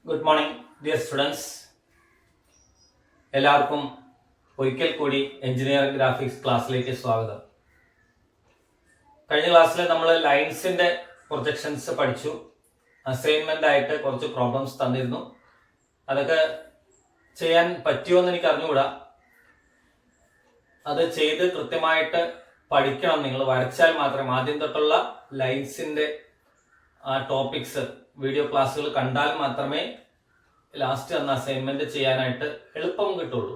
Good morning dear students. എല്ലാവർക്കും ഒരിക്കൽ കൂടി എഞ്ചിനീയറിംഗ് ഗ്രാഫിക്സ് ക്ലാസ്സിലേക്ക് സ്വാഗതം. കഴിഞ്ഞ ക്ലാസ്സിൽ നമ്മൾ ലൈൻസിന്റെ പ്രൊജക്ഷൻസ് പഠിച്ചു. അസൈൻമെന്റ് ആയിട്ട് കുറച്ച് പ്രോബ്ലംസ് തന്നിരുന്നു. അതൊക്കെ ചെയ്യാൻ പറ്റുമോയെന്ന് എനിക്ക് അറിഞ്ഞുകൂടാ. അത് ചെയ്ത് കൃത്യമായിട്ട് പഠിക്കണം. നിങ്ങൾ വരച്ചാൽ മാത്രമേ, ആദ്യം തൊട്ടുള്ള ലൈൻസിന്റെ ടോപ്പിക്സ് വീഡിയോ ക്ലാസ്സുകൾ കണ്ടാൽ മാത്രമേ ലാസ്റ്റ് തന്ന അസൈൻമെന്റ് ചെയ്യാനായിട്ട് എളുപ്പം കിട്ടുള്ളൂ.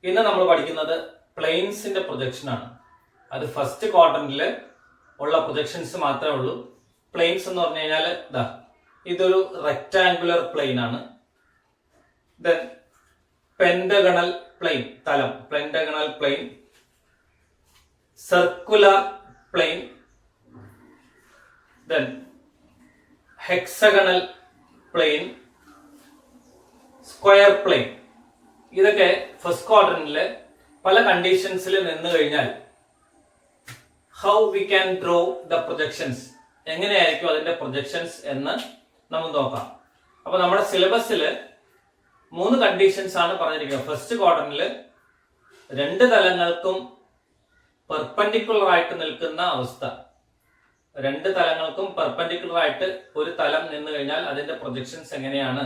ഇന്ന് നമ്മൾ പഠിക്കുന്നത് പ്ലെയിൻസിന്റെ പ്രൊജക്ഷൻ ആണ്. അത് ഫസ്റ്റ് ക്വാഡ്രന്റിൽ ഉള്ള പ്രൊജക്ഷൻസ് മാത്രമേ ഉള്ളൂ. പ്ലെയിൻസ് എന്ന് പറഞ്ഞു കഴിഞ്ഞാൽ ഇതൊരു റെക്ടാങ്കുലർ പ്ലെയിൻ ആണ്. ദെൻ പെന്റഗണൽ പ്ലെയിൻ, തലം, pentagonal plane, circular plane, then hexagonal plane, square plane. ഇതൊക്കെ ഫസ്റ്റ് ക്വാഡ്രന്റില് പല കണ്ടീഷൻസിൽ നിന്ന് കഴിഞ്ഞാൽ how we can draw the projections, എങ്ങനെയായിരിക്കും അതിന്റെ പ്രൊജക്ഷൻസ് എന്ന് നമുക്ക് നോക്കാം. അപ്പൊ നമ്മുടെ സിലബസിൽ 3 കണ്ടീഷൻസ് ആണ് പറഞ്ഞിരിക്കുന്നത്. ഫസ്റ്റ് ക്വാഡ്രന്റില് 2 തലങ്ങൾക്കും പെർപെൻഡിക്കുലർ ആയിട്ട് നിൽക്കുന്ന അവസ്ഥ, 2 തലങ്ങൾക്കും പെർപെൻഡിക്കുലർ ആയിട്ട് ഒരു തലം നിന്ന് കഴിഞ്ഞാൽ അതിന്റെ പ്രൊജക്ഷൻസ് എങ്ങനെയാണ്.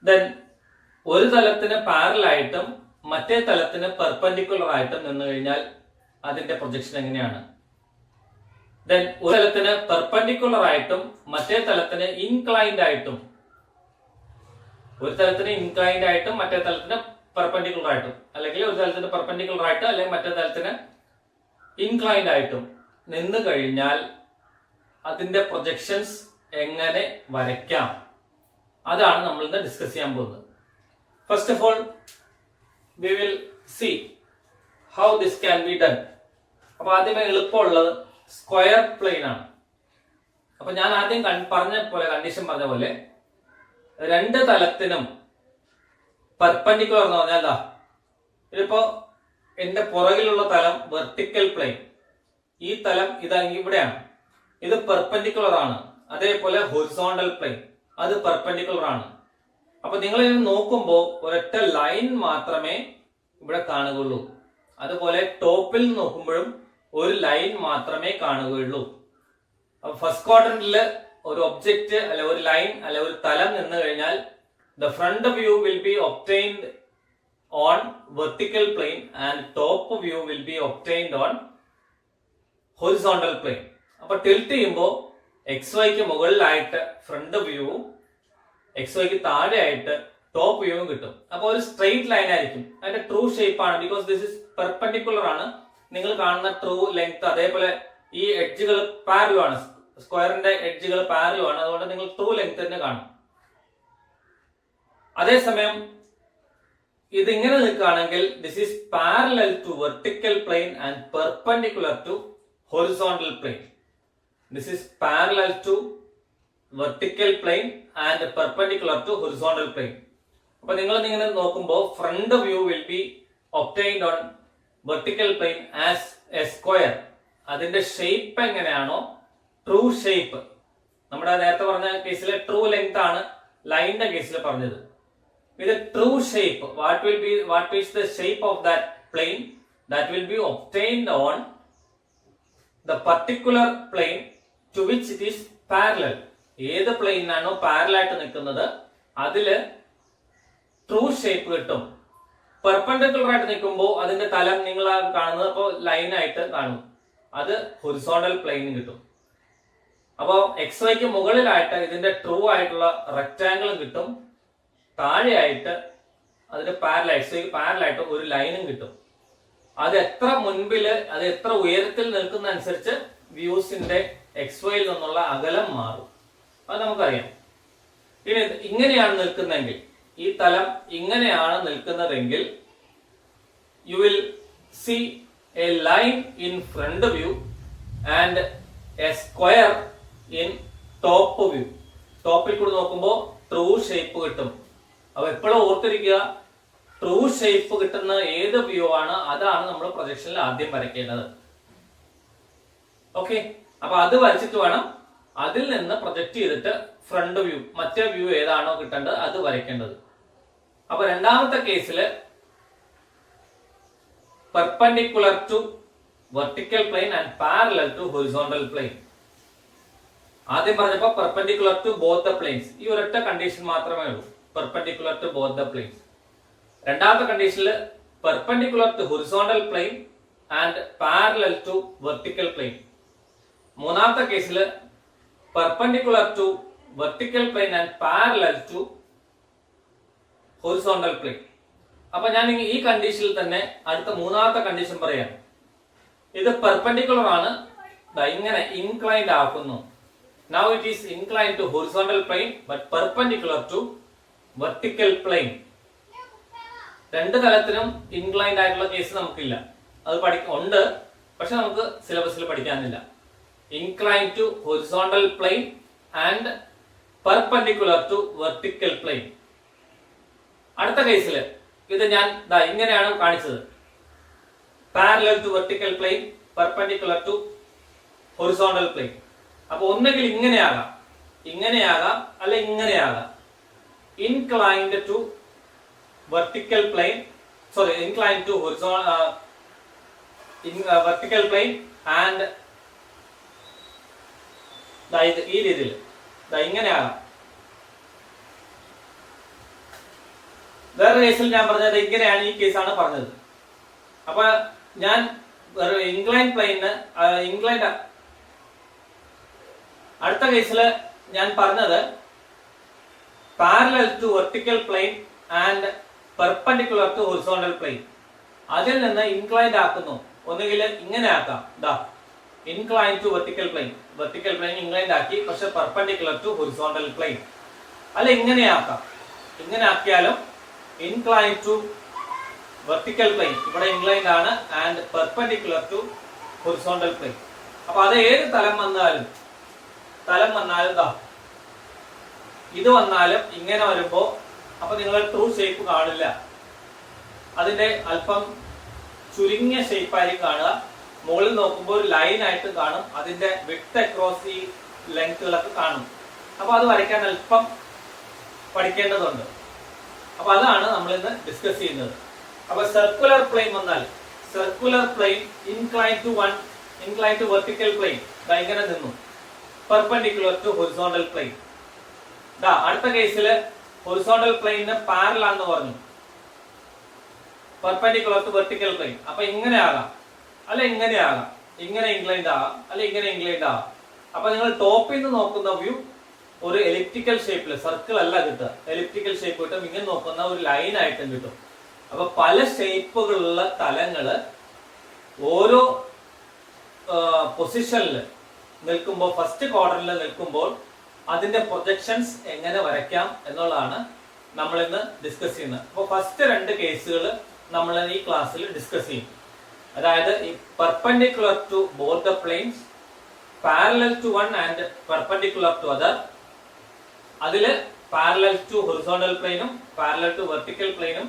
ദെൻ ഒരു തലത്തിന് പാരലൽ ആയിട്ടും മറ്റേ തലത്തിന് പെർപെൻഡിക്കുലർ ആയിട്ടും നിന്ന് കഴിഞ്ഞാൽ അതിന്റെ പ്രൊജക്ഷൻ എങ്ങനെയാണ്. ദെൻ ഒരു തലത്തിന് പെർപെൻഡിക്കുലർ ആയിട്ടും മറ്റേ തലത്തിന് ഇൻക്ലൈൻഡ് ആയിട്ടും, ഒരു തലത്തിന് ഇൻക്ലൈൻഡ് ആയിട്ടും മറ്റേ തലത്തിന് പെർപെൻഡിക്കുലർ ആയിട്ടും, അല്ലെങ്കിൽ ഒരു തലത്തിന് പെർപെൻഡിക്കുലർ ആയിട്ട് അല്ലെങ്കിൽ മറ്റേ തലത്തിന് ഇൻക്ലൈൻഡ് ആയിട്ടും നിന്ന് കഴിഞ്ഞാൽ അതിന്റെ പ്രൊജക്ഷൻസ് എങ്ങനെ വരയ്ക്കാം, അതാണ് നമ്മൾ ഇന്ന് ഡിസ്കസ് ചെയ്യാൻ പോകുന്നത്. First of all we will see how this can be done. അപ്പൊ ആദ്യമേ എളുപ്പമുള്ളത് സ്ക്വയർ പ്ലെയിൻ ആണ്. അപ്പൊ ഞാൻ ആദ്യം പറഞ്ഞ പോലെ, കണ്ടീഷൻ പറഞ്ഞ പോലെ 2 തലത്തിനും പെർപെൻഡിക്കുലർ എന്ന് പറഞ്ഞാൽ ഇതിപ്പോ എന്റെ പുറകിലുള്ള തലം വെർട്ടിക്കൽ പ്ലെയിൻ, ഈ തലം ഇതാ ഇവിടെയാണ്, ഇത് പെർപെൻഡിക്കുലർ ആണ്. അതേപോലെ ഹൊറിസോണ്ടൽ പ്ലെയിൻ, അത് പെർപെൻഡിക്കുലർ ആണ്. അപ്പൊ നിങ്ങൾ ഇത് നോക്കുമ്പോൾ ഒരൊറ്റ ലൈൻ മാത്രമേ ഇവിടെ കാണുകയുള്ളൂ. അതുപോലെ ടോപ്പിൽ നോക്കുമ്പോഴും ഒരു ലൈൻ മാത്രമേ കാണുകയുള്ളൂ. അപ്പൊ ഫസ്റ്റ് ക്വാഡ്രന്റിൽ ഒരു ഒബ്ജക്റ്റ് അല്ലെ ഒരു ലൈൻ അല്ലെ ഒരു തലം നിന്ന് കഴിഞ്ഞാൽ the front view will be obtained on vertical plane and top view will be obtained on horizontal plane. അപ്പൊ ടിൽറ്റ് ചെയ്യുമ്പോൾ XYക്ക് മുകളിലായിട്ട് ഫ്രണ്ട് വ്യൂവും XYക്ക് താഴെയായിട്ട് ടോപ്പ് വ്യൂവും കിട്ടും. അപ്പൊ ഒരു സ്ട്രെയിറ്റ് ലൈൻ ആയിരിക്കും. അതിന്റെ ട്രൂ ഷേപ്പ് ആണ്, ബിക്കോസ് ദിസ് ഇസ് പെർപെൻഡിക്കുലർ ആണ്. നിങ്ങൾ കാണുന്ന ട്രൂ ലെങ്ത്, അതേപോലെ ഈ എഡ്ജുകൾ പാരലൽ ആണ്, സ്ക്വയറിന്റെ എഡ്ജുകൾ പാരലൽ ആണ്. അതുകൊണ്ട് നിങ്ങൾ ട്രൂ ലെങ്ത് തന്നെ കാണും. അതേസമയം ഇതിങ്ങനെ നിൽക്കുകയാണെങ്കിൽ this is parallel to vertical plane and perpendicular to horizontal plane. This is parallel to vertical plane and perpendicular to horizontal plane. അപ്പൊ നിങ്ങൾ ഇങ്ങനെ നോക്കുമ്പോൾ front view will be obtained on vertical plane as a square. അതിന്റെ shape എങ്ങനെയാണോ, true shape, നമ്മുടെ നേരത്തെ പറഞ്ഞ കേസിലെ ട്രൂ ലെങ്ത് ആണ് ലൈനിന്റെ കേസിൽ പറഞ്ഞത്. With a true shape, what is the shape of that plane that will be obtained on the particular plane to which it is parallel. ഏത് പ്ലെയിൻ ആണോ പാരലൽ ആയിട്ട് നിൽക്കുന്നത് അതില് ട്രൂ ഷേപ്പ് കിട്ടും. പെർപെൻഡിക്കുലർ ആയിട്ട് നിൽക്കുമ്പോൾ അതിന്റെ തലം നിങ്ങൾ കാണുന്നത് അപ്പോൾ ലൈൻ ആയിട്ട് കാണും, അത് ഹൊറിസോണ്ടൽ പ്ലെയിൻ കിട്ടും. അപ്പോൾ XYക്ക് മുകളിലായിട്ട് ഇതിന്റെ ട്രൂ ആയിട്ടുള്ള റെക്ടാങ്കിളും കിട്ടും, താഴെയായിട്ട് അതിന് പാരലായിട്ട് ഒരു ലൈനും കിട്ടും. അത് എത്ര മുൻപില്, അത് എത്ര ഉയരത്തിൽ നിൽക്കുന്ന അനുസരിച്ച് വ്യൂസിന്റെ XYയിൽ നിന്നുള്ള അകലം മാറും. അത് നമുക്കറിയാം. ഇനി ഇങ്ങനെയാണ് നിൽക്കുന്നതെങ്കിൽ, ഈ തലം ഇങ്ങനെയാണ് നിൽക്കുന്നതെങ്കിൽ you will see a line in front view and a square in top view. ടോപ്പിൽ കൂടി നോക്കുമ്പോൾ ട്രൂ ഷേപ്പ് കിട്ടും. അപ്പൊ എപ്പോഴും ഓർത്തിരിക്കുക, ട്രൂ ഷേപ്പ് കിട്ടുന്ന ഏത് വ്യൂ ആണ് അതാണ് നമ്മൾ പ്രൊജക്ഷനിൽ ആദ്യം വരയ്ക്കേണ്ടത്. ഓക്കെ, അപ്പൊ അത് വരച്ചിട്ട് വേണം അതിൽ നിന്ന് പ്രൊജക്ട് ചെയ്തിട്ട് ഫ്രണ്ട് വ്യൂ, മറ്റേ വ്യൂ ഏതാണോ കിട്ടേണ്ടത് അത് വരയ്ക്കേണ്ടത്. അപ്പൊ രണ്ടാമത്തെ കേസില് perpendicular to vertical plane and parallel to horizontal plane. ആദ്യം പറഞ്ഞപ്പോ perpendicular to both the planes, ഈ ഒരൊറ്റ കണ്ടീഷൻ മാത്രമേ ഉള്ളൂ, perpendicular to both the planes. രണ്ടാമത്തെ കണ്ടീഷനിൽ perpendicular to horizontal plane and parallel to vertical plane. മൂന്നാമത്തെ കേസിൽ perpendicular to vertical plane and parallel to horizontal plane. അപ്പൊ ഞാൻ ഈ കണ്ടീഷനിൽ തന്നെ അടുത്ത മൂന്നാമത്തെ കണ്ടീഷൻ പറയാം. ഇത് പെർപെൻഡിക്കുലർ ആണ്, ഇങ്ങനെ ഇൻക്ലൈൻഡ് ആക്കുന്നു. Now it is inclined to horizontal plane but perpendicular to vertical plane. രണ്ട് തലത്തിലും ഇൻക്ലൈൻഡ് ആയിട്ടുള്ള കേസ് നമുക്കില്ല, അത് ഉണ്ട്, പക്ഷെ നമുക്ക് സിലബസിൽ പഠിക്കാനില്ല. Inclined to horizontal plane and perpendicular to vertical plane. അടുത്ത കേസിൽ ഇത് ഞാൻ ഇങ്ങനെയാണ് കാണിച്ചത്, parallel to vertical plane, perpendicular to horizontal plane. അപ്പൊ ഒന്നുകിൽ ഇങ്ങനെയാകാം അല്ലെ ഇങ്ങനെയാകാം. Inclined to vertical plane, inclined to vertical plane and ഈ രീതിയിൽ ഇങ്ങനെയാകാം. വേറെ കേസിൽ ഞാൻ പറഞ്ഞത് ഇങ്ങനെയാണ്, ഈ കേസാണ് പറഞ്ഞത്. അപ്പൊ ഞാൻ ഇൻക്ലൈൻഡ് പ്ലെയിന് അടുത്ത കേസില് ഞാൻ പറഞ്ഞത് parallel to vertical plane and perpendicular to horizontal plane. അതിൽ നിന്ന് ഇൻക്ലൈൻഡ് ആക്കുന്നു. ഒന്നുകിൽ ഇങ്ങനെ ആക്കാം, inclined to vertical plane inclined ആക്കി, പക്ഷെ പെർപെൻഡിക്കുലർ ടു ഹൊറിസോണ്ടൽ പ്ലെയിൻ. അല്ല ഇങ്ങനെ ആക്കാം, ഇങ്ങനെ ആക്കിയാലും ഇൻക്ലൈൻഡ് ടു വെർട്ടിക്കൽ പ്ലെയിൻ, ഇവിടെ ഇൻക്ലൈൻഡ് ആണ്, and perpendicular to horizontal plane. അപ്പൊ അത് ഏത് തലം വന്നാലും ഇത് വന്നാലും ഇങ്ങനെ വരുമ്പോ അപ്പൊ നിങ്ങൾ ട്രൂ ഷേപ്പ് കാണില്ല, അതിന്റെ അല്പം ചുരുങ്ങിയ ഷേപ്പ് ആയിരിക്കും കാണുക. മുകളിൽ നോക്കുമ്പോൾ ഒരു ലൈൻ ആയിട്ട് കാണും, അതിന്റെ വിഡ്ത് അക്രോസ് ഈ ലെങ്ത്തുകളൊക്കെ കാണും. അപ്പൊ അത് വരയ്ക്കാൻ അല്പം പഠിക്കേണ്ടതുണ്ട്. അപ്പൊ അതാണ് നമ്മൾ ഇന്ന് ഡിസ്കസ് ചെയ്യുന്നത്. അപ്പൊ സർക്കുലർ പ്ലെയിൻ വന്നാൽ, circular plane incline to vertical plane ഇങ്ങനെ നിന്നു, പെർപെൻഡിക്കുലർ ടു ഹൊറിസോണ്ടൽ പ്ലെയിൻ. അടുത്ത കേസില് ഹൊറിസോണ്ടൽ പ്ലെയിന് പാരലൽ ആണെന്ന് പറഞ്ഞു, പെർപെൻഡിക്കുലർ ടു വെർട്ടിക്കൽ പ്ലെയിൻ. അപ്പൊ ഇങ്ങനെ ആകാം അല്ല ഇങ്ങനെ ആകാം, ഇങ്ങനെ ഇൻക്ലൈൻഡ് ആകാം അല്ല ഇങ്ങനെ ഇൻക്ലൈൻഡ് ആകാം. അപ്പൊ നിങ്ങൾ ടോപ്പിൽ നിന്ന് നോക്കുന്ന വ്യൂ ഒരു എലിപ്റ്റിക്കൽ ഷേപ്പില്, സർക്കിൾ അല്ല കിട്ടുക, എലിപ്റ്റിക്കൽ ഷേപ്പ് കിട്ടും. ഇങ്ങനെ നോക്കുന്ന ഒരു ലൈൻ ആയിട്ടും കിട്ടും. അപ്പൊ പല ഷേപ്പുകളുള്ള തലങ്ങള് ഓരോ പൊസിഷനിൽ നിൽക്കുമ്പോൾ, ഫസ്റ്റ് ക്വാർട്ടറിൽ നിൽക്കുമ്പോൾ അതിന്റെ പ്രൊജക്ഷൻസ് എങ്ങനെ വരയ്ക്കാം എന്നുള്ളതാണ് നമ്മൾ ഇന്ന് ഡിസ്കസ് ചെയ്യുന്നത്. അപ്പോൾ ഫസ്റ്റ് രണ്ട് കേസുകൾ നമ്മൾ ഈ ക്ലാസ്സിൽ ഡിസ്കസ് ചെയ്യും. അതായത് ഈ perpendicular to both the planes, parallel to one and perpendicular to other. അതില് പാരലൽ ടു ഹൊറിസോണ്ടൽ പ്ലെയിനും പാരലൽ ടു വെർട്ടിക്കൽ പ്ലെയിനും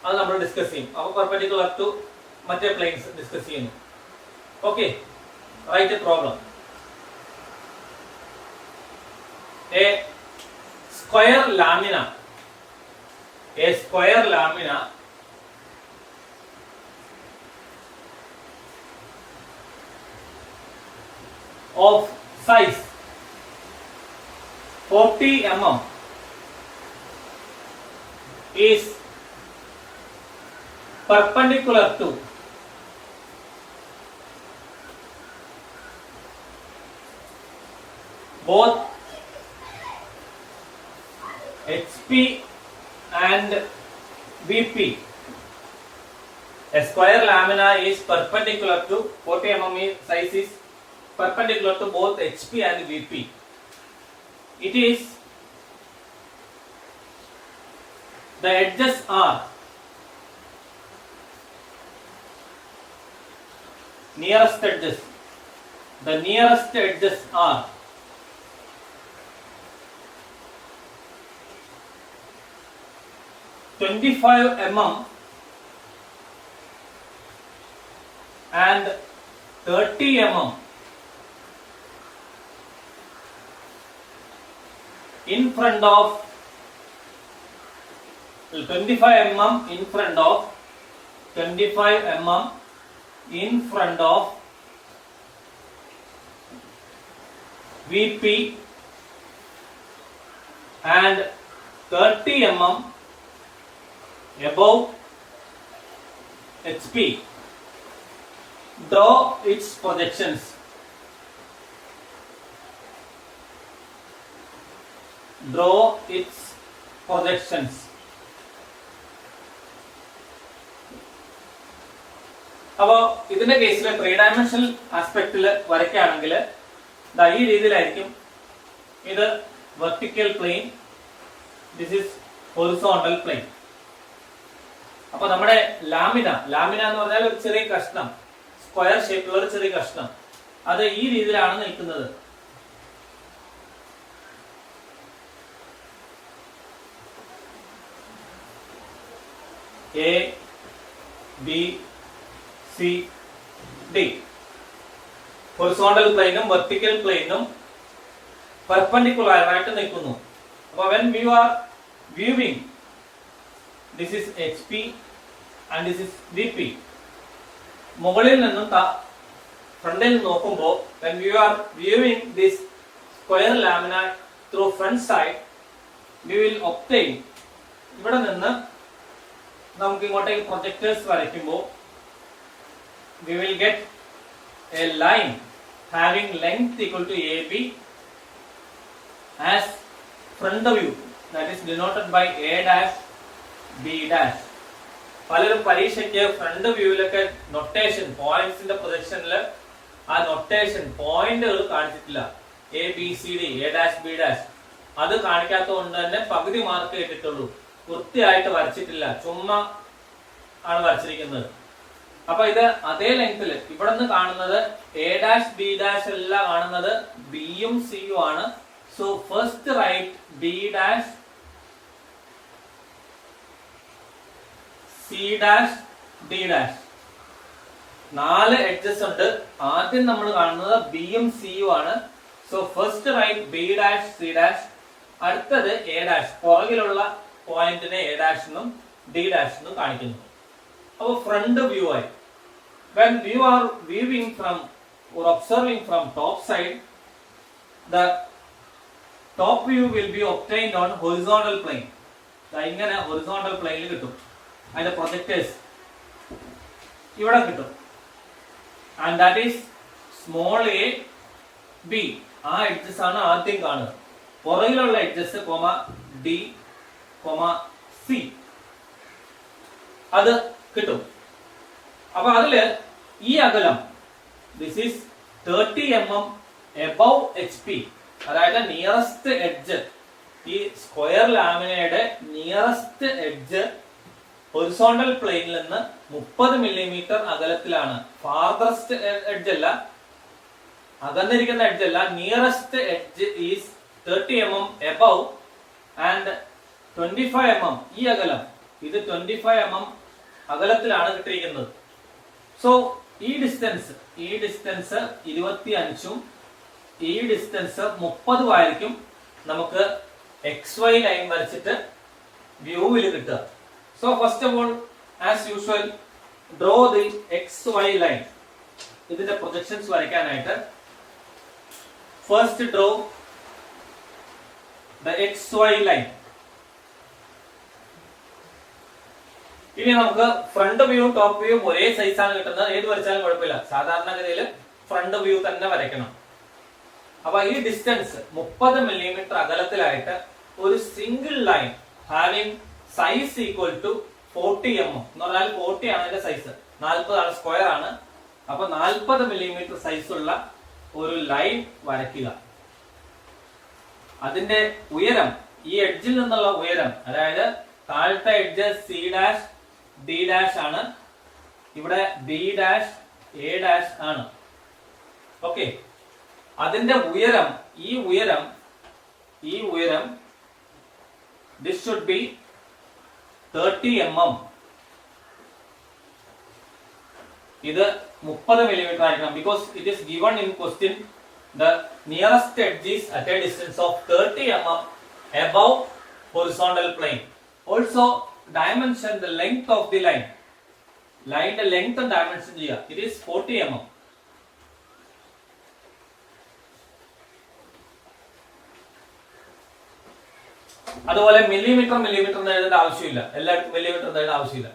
അത് നമ്മൾ ഡിസ്കസ് ചെയ്യും. അപ്പോൾ പെർപെൻഡിക്കുലർ ടു മറ്റേ പ്ലെയിൻസ് ഡിസ്കസ് ചെയ്യുന്നു. Okay, write a problem. A square lamina of size 40 mm is perpendicular to both HP and VP. A square lamina is perpendicular to 40 mm size is perpendicular to both HP and VP. It is, the edges are nearest edges. The nearest edges are 25 mm and 30 mm in front of 25 mm in front of 25 mm in front of VP and 30 mm above HP. Draw its projections. Draw its projections. അപ്പോൾ ഇതിന്റെ കേസിൽ 3 dimensional ആസ്പെക്റ്റിൽ വരയ്ക്കുകയാണെങ്കിൽ ഈ രീതിയിലായിരിക്കും. ഇത് vertical plane, this is horizontal plane. അപ്പൊ നമ്മുടെ lamina എന്ന് പറഞ്ഞാൽ ഒരു ചെറിയ കഷ്ണം, സ്ക്വയർ ഷേപ്പിലുള്ള ഒരു ചെറിയ കഷ്ണം, അത് ഈ രീതിയിലാണ് നിൽക്കുന്നത്. A, B, C, D. Horizontal പ്ലെയിനും വെർട്ടിക്കൽ പ്ലെയിനും പെർപെൻഡിക്കുലർ ആയിട്ട് നിൽക്കുന്നു. അപ്പോൾ when we are viewing, this is HP and this is VP. മുകളിൽ നിന്നും ഫ്രണ്ടിൽ നോക്കുമ്പോൾ when we are viewing this square lamina through front side, we will obtain, ഇവിടെ നിന്ന് നമുക്ക് ഇങ്ങോട്ടേക്ക് പ്രൊജക്ടേഴ്സ് വരയ്ക്കുമ്പോൾ we will get a line having length equal to AB as front view, that is denoted by A dash B dash. പലരും പരീക്ഷയ്ക്ക് front വ്യൂവിലൊക്കെ notation, പോയിന്റ്സിന്റെ പ്രൊജക്ഷനിൽ ആ notation പോയിന്റുകൾ കാണിച്ചിട്ടില്ല. A B C D, A dash B dash, അത് കാണിക്കാത്തത് കൊണ്ട് തന്നെ പകുതി mark കിട്ടിയിട്ടുള്ളൂ. വൃത്തിയായിട്ട് വരച്ചിട്ടില്ല, ചുമ്മാ ആണ് വരച്ചിരിക്കുന്നത്. അപ്പൊ ഇത് അതേ ലെങ്തിൽ ഇവിടെ നിന്ന് കാണുന്നത് എ ഡാഷ് ബി ഡാഷ് എല്ലാം കാണുന്നത് ബിയും സിയും ആണ്. So first write B dash, C dash, D dash. 4 edges ഉണ്ട്. ആദ്യം നമ്മൾ കാണുന്നത് ബിയും സിയും ആണ്. So first write B dash, C dash. അടുത്തത് എ ഡാഷ്, പുറകിലുള്ള പോയിന്റിനെ എ ഡാഷ് എന്നും ഡി ഡാഷ് എന്നും കാണിക്കുന്നു. അപ്പോൾ ഫ്രണ്ട് വ്യൂ ആയി. When you are viewing from or observing from top side, the top view will be obtained on horizontal plane. ഇങ്ങനെ horizontal plane കിട്ടും. അതിന്റെ പ്രൊജക്ടേഴ്സ് ഇവിടെ കിട്ടും. And that is small a b. ആ എഡ്ജസ് ആണ് ആദ്യം കാണുക. പുറകിലുള്ള എഡ്ജസ് D, C, അത് കിട്ടും. അപ്പൊ അതില് ഈ അകലം, this is 30 mm above HP, അതായത് നിയറസ്റ്റ് എഡ്ജ്, ഈ സ്ക്വയർ ലാമിനയുടെ നിയറസ്റ്റ് എഡ്ജ് ഹൊറിസോണ്ടൽ പ്ലെയിനിൽ നിന്ന് 30 മില്ലിമീറ്റർ അകലത്തിലാണ്. ഫാർദസ്റ്റ് എഡ്ജ് അല്ല, അകന്നിരിക്കുന്ന എഡ്ജ് അല്ല. Nearest edge is 30 mm above and 25 mm, ഈ അകലം, ഇത് 25 mm അകലത്തിലാണ് കിട്ടിയിരിക്കുന്നത്. സോ ഈ ഡിസ്റ്റൻസ് 25ഉം ഈ ഡിസ്റ്റൻസ് 30ഉം ആയിരിക്കും നമുക്ക് XY ലൈൻ വരച്ചിട്ട് വ്യൂവിൽ കിട്ടുക. So first of all as usual draw the XY line. ഇതിന്റെ പ്രൊജക്ഷൻസ് വരയ്ക്കാനായിട്ട് first draw the XY line. ഇനി നമുക്ക് ഫ്രണ്ട് വ്യൂ ടോപ്പ് വ്യൂ ഒരേ സൈസാണ് കിട്ടുന്നത്. ഏത് വരച്ചാലും കുഴപ്പമില്ല. സാധാരണഗതിയിൽ ഫ്രണ്ട് വ്യൂ തന്നെ വരയ്ക്കണം. അപ്പൊ ഈ ഡിസ്റ്റൻസ് 30 മില്ലിമീറ്റർ അകലത്തിലായിട്ട് ഒരു single line having size equal to 40 mm എന്ന് പറഞ്ഞാൽ 40 ആണ് അതിന്റെ സൈസ്, 40 ആണ്, സ്ക്വയർ ആണ്. അപ്പൊ 40 മില്ലിമീറ്റർ സൈസുള്ള ഒരു ലൈൻ വരയ്ക്കുക. അതിന്റെ ഉയരം, ഈ എഡ്ജിൽ നിന്നുള്ള ഉയരം, അതായത് താഴത്തെ edge C dash D dash ആണ്, ഇവിടെ ബി ഡാഷ് എ ഡാഷ് ആണ്. ഓക്കെ, അതിന്റെ ഉയരം, ഈ ഉയരം this should be 30 mm. ഇത് 30 മില്ലിമീറ്റർ ആയിരിക്കണം. Because it is given in question the nearest edge is at a distance of 30 mm above horizontal plane. Also dimension the length of the line. Line the length and dimension here. It is 40 mm. അതുപോലെ millimetre എഴുതേണ്ട ആവശ്യമില്ല, എല്ലായിടത്തും millimetre എഴുതേണ്ട ആവശ്യമില്ല.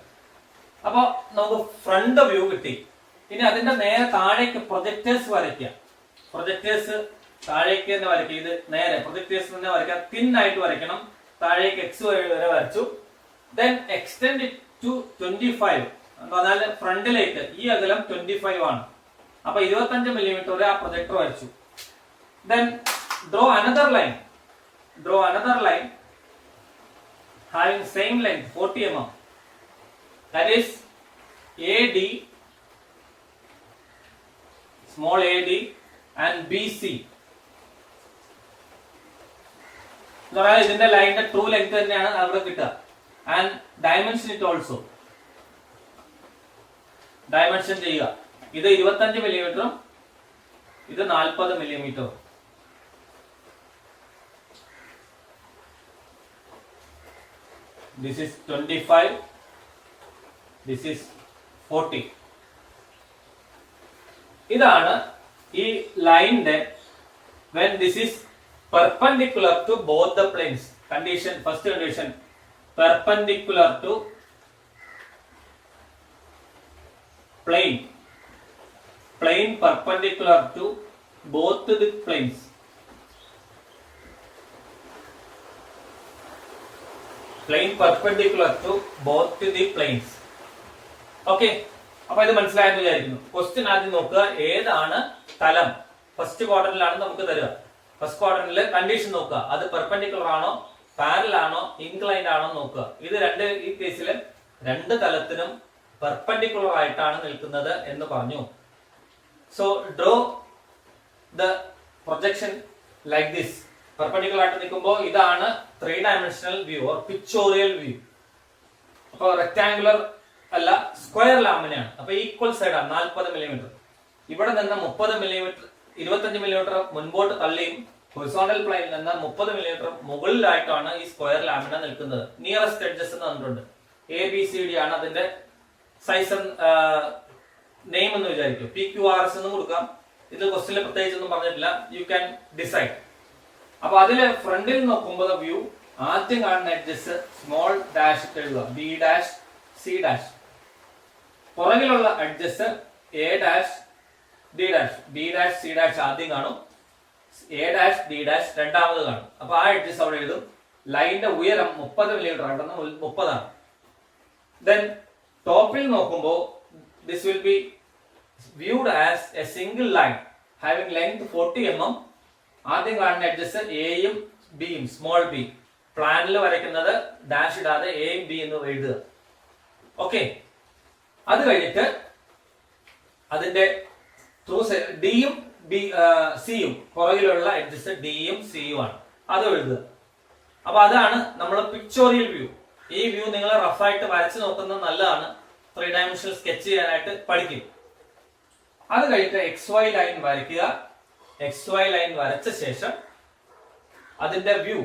അപ്പൊ നമുക്ക് front view കിട്ടി. ഇനി അതിന്റെ നേരെ താഴേക്ക് പ്രൊജക്ടേഴ്സ് വരയ്ക്കുക. പ്രൊജക്ടേഴ്സ് താഴേക്ക് തന്നെ വരയ്ക്കുക. ഇത് നേരെ പ്രൊജക്ടേഴ്സ് തന്നെ വരയ്ക്കുക. തിൻ ആയിട്ട് വരയ്ക്കണം. താഴേക്ക് എക്സ് വരെ വരച്ചു. Then extend it to 25. എന്നാൽ ഫ്രണ്ടിലേക്ക് ഈ അകലം 25 ആണ്. അപ്പൊ 25 മില്ലിമീറ്റർ വരെ ആ പ്രൊജക്ടർ വരച്ചു. Then draw another line. Having same length 40 mm, that is AD, small AD and BC. ഇതിന്റെ ലൈനിന്റെ ട്രൂ ലെങ്ത് തന്നെയാണ് അവിടെ കിട്ടുക. And dimension it also. Dimension ചെയ്യുക. ഇത് 25 മില്ലിമീറ്ററും ഇത് 40 മില്ലിമീറ്ററും. This is 25. This is 40. ഇതാണ് ഈ ലൈനിന്റെ when this is perpendicular to both the planes. Condition, first condition, perpendicular to plane. Plane perpendicular to both the planes. Plane perpendicular to both the planes. Okay. അപ്പൊ ഇത് മനസ്സിലായെന്ന് വിചാരിക്കുന്നു. Question ആദ്യം നോക്കുക, ഏതാണ് തലം? ഫസ്റ്റ് ക്വാഡ്രന്റിലാണ് നമുക്ക് തരിക. ഫസ്റ്റ് ക്വാഡ്രന്റിലെ കണ്ടീഷൻ നോക്കുക, അത് പെർപെൻഡിക്കുലർ ആണോ, പാരലൽ ആണോ, ഇൻക്ലൈൻഡ് ആണോ നോക്കുക. ഇത് ഈ കേസിൽ രണ്ട് തലത്തിനും പെർപെൻഡിക്കുലർ ആയിട്ടാണ് നിൽക്കുന്നത് എന്ന് പറഞ്ഞു. So draw the projection like this. Perpendicular ആയിട്ട് നിൽക്കുമ്പോൾ ഇതാണ് 3 dimensional view or pictorial view. അപ്പൊ റെക്ടാംഗുലർ അല്ല, സ്ക്വയർ ലാമിനയാണ്. അപ്പൊ ഈക്വൽ സൈഡാണ് 40 മില്ലിമീറ്റർ. ഇവിടെ നിന്ന് 30 മില്ലിമീറ്റർ 25 മില്ലിമീറ്റർ മുൻപോട്ട് തള്ളിയും ഹൊറിസോണ്ടൽ പ്ലെയിനിൽ നിന്ന് 30 മില്ലിമീറ്റർ മുകളിലായിട്ടാണ് ഈ സ്ക്വയർ ലാമിന നിൽക്കുന്നത്. നിയറസ്റ്റ് എഡ്ജസ് എന്ന് പറഞ്ഞിട്ടുണ്ട്. ABCD ആണ് അതിന്റെ സൈസ് നെയിം എന്ന് വിചാരിക്കും. PQRS എന്ന് കൊടുക്കാം. ഇത് ക്വസ്റ്റ്യനിൽ പ്രത്യേകിച്ചൊന്നും പറഞ്ഞിട്ടില്ല. You can decide. അപ്പൊ അതിലെ ഫ്രണ്ടിൽ നോക്കുമ്പോൾ വ്യൂ ആദ്യം കാണുന്ന എഡ്ജസ് സ്മോൾ ഡാഷ് എഴുതുക, B ഡാഷ് C ഡാഷ്. പുറകിലുള്ള edges A dash D dash. B dash C dash ആദ്യം കാണും, A ഡാഷ് D ഡാഷ് രണ്ടാമത് കാണും. അപ്പൊ ആ എഡ്ജസ് അവിടെ എഴുതും. ലൈനിന്റെ ഉയരം 30 മില്ലിമീറ്റർ, അവിടെ നിന്ന് 30 ആണ്. ദെൻ ടോപ്പിൽ നോക്കുമ്പോൾ this will be viewed as a single line having length 40 mm. ആദ്യം കാണുന്ന എഡ്ജസ് എയും ബിയും, സ്മോൾ ബി. പ്ലാനിൽ വരയ്ക്കുന്നത് ഡാഷ് ഇടാതെ എയും ബി എന്ന് എഴുതുക. ഓക്കെ. അത് കഴിഞ്ഞിട്ട് അതിന്റെ ത്രൂ ഡിയും സിയും, പുറകിലുള്ള എഡ്ജസ് ഡിയും സിയും ആണ്, അത് എഴുതുക. അപ്പൊ അതാണ് നമ്മളെ പിക്ചോറിയൽ വ്യൂ. ഈ വ്യൂ നിങ്ങൾ റഫായിട്ട് വരച്ച് നോക്കുന്നത് നല്ലതാണ്. 3 ഡയമെൻഷണൽ സ്കെച്ച് ചെയ്യാനായിട്ട് പഠിക്കും. അത് കഴിഞ്ഞിട്ട് XY ലൈൻ വരയ്ക്കുക. XY ലൈൻ വരച്ച ശേഷം അതിന്റെ വ്യൂ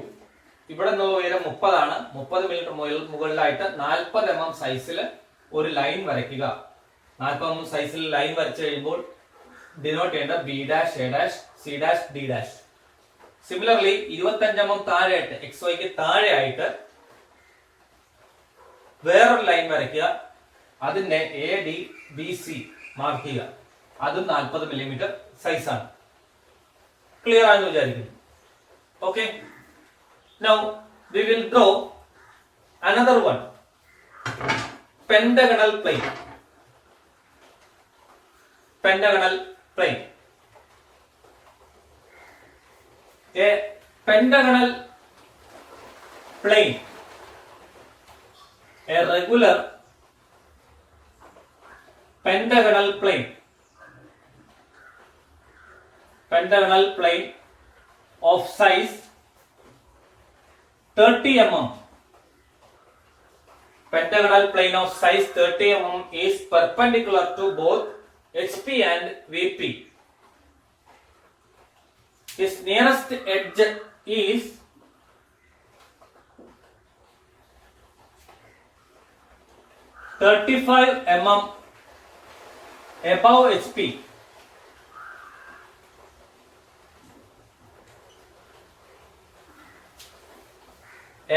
ഇവിടെ നിന്ന് ഉയരം 30 ആണ്. 30 മില്ലിമീറ്റർ മുകളിലായിട്ട് 40 mm സൈസിൽ ഒരു ലൈൻ വരയ്ക്കുക. 40 mm സൈസിൽ ലൈൻ വരച്ചു കഴിയുമ്പോൾ ഡിനോട്ട് ചെയ്യേണ്ട B dash, A dash, C dash, D dash. Similarly 25 mm താഴെയായിട്ട്, XYക്ക് താഴെ ആയിട്ട് വേറൊരു ലൈൻ വരയ്ക്കുക. അതിന്റെ ADBC മാർക്ക് ചെയ്യുക. അതും 40 മില്ലിമീറ്റർ സൈസാണ്. ക്ലിയർ ആണെന്ന് വിചാരിക്കുന്നു. Okay. Now we will draw another one, pentagonal plane. Pentagonal plane. A pentagonal plane, a regular pentagonal plane. Pentagonal plane of size 30 mm. Pentagonal plane of size 30 mm is perpendicular to both HP and VP. Its nearest edge is 35 mm above HP.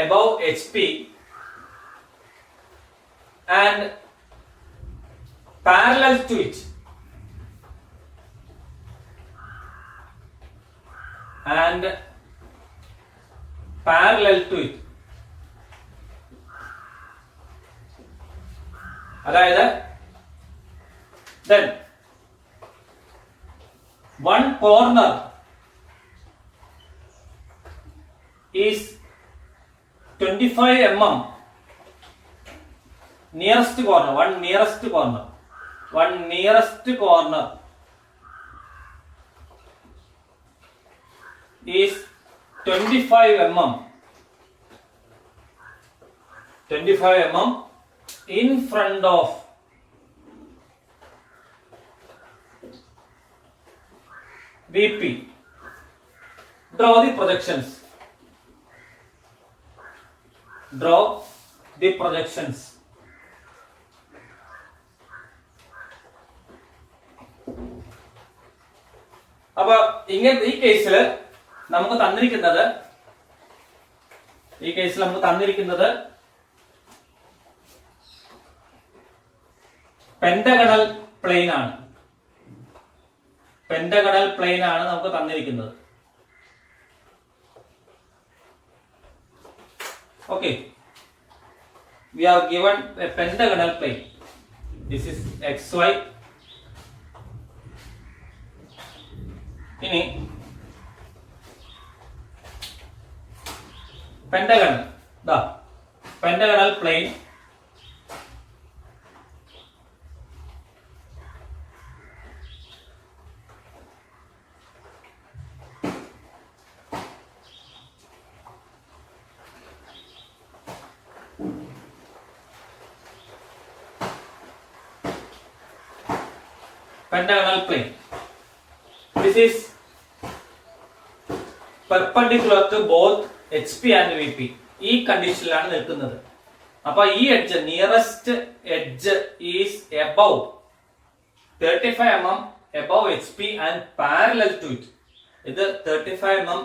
Above HP and parallel to it and parallel to it. അതായത് then one corner is 25 mm nearest corner, one nearest corner is 25 mm in front of VP. Draw the projections. അപ്പൊ ഇങ്ങനെ ഈ കേസിൽ നമുക്ക് തന്നിരിക്കുന്നത് pentagonal plain ആണ്. നമുക്ക് തന്നിരിക്കുന്നത്. Okay, we are given a pentagonal plane. This is XY. ഇനി pentagonal plane this is perpendicular to both HP and VP. ഈ കണ്ടീഷനിലാണ് നിൽക്കുന്നത്. അപ്പൊ ഈ edge nearest edge is above 35 mm above HP and parallel to it. ഇത് 35 mm